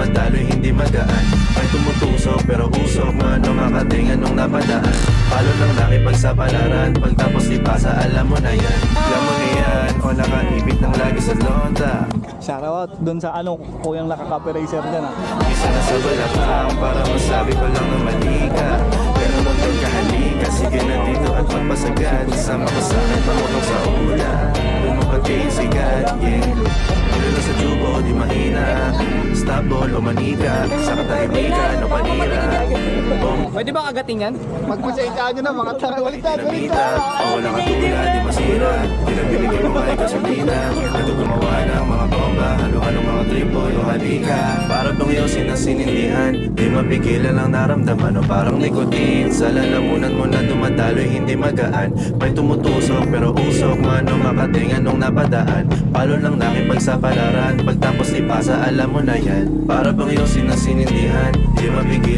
dumadaloy hindi magaan. May tumutusok pero usok, mano makatinga nung napadaan. Palo lang nakipagsapalaran, pagtapos ipasa alam mo na yan. Alam mo na yan, o nakaipit ng lagi sa lonta. Shoutout dun sa kuyang nakaka-racer dyan Isa na sa balakang para masabi ko lang na mali ka. Pero nandun ka halika, sige na dito at magpasagad. Kasama ka sa akin, pamutong sa ula. Lumapagay sigat, yeah. Tulala sa tubo, di mahina. Stop ball o manika, sa katahimikan o panira. Pwede ba kagating yan? Magpasensya nyo na mga tara. Baliktad, Dinamita, o walang katulad, di masira. Pinagbilig mo ay gasolina. Ito gumawa ng mga bomba, halo-halong mga triple o halika. Para bang yosin na sinindihan, di mapigilan ang naramdaman o parang nikotin. Sa lalamunan mo na dumadaloy hindi magaan. May tumutusok pero usok, mano makatingan nung napadaan. Palo lang nakipagsapalaran, pagtapos ipasa alam mo na yan. Para bang yosin na sinindihan, di mapigilan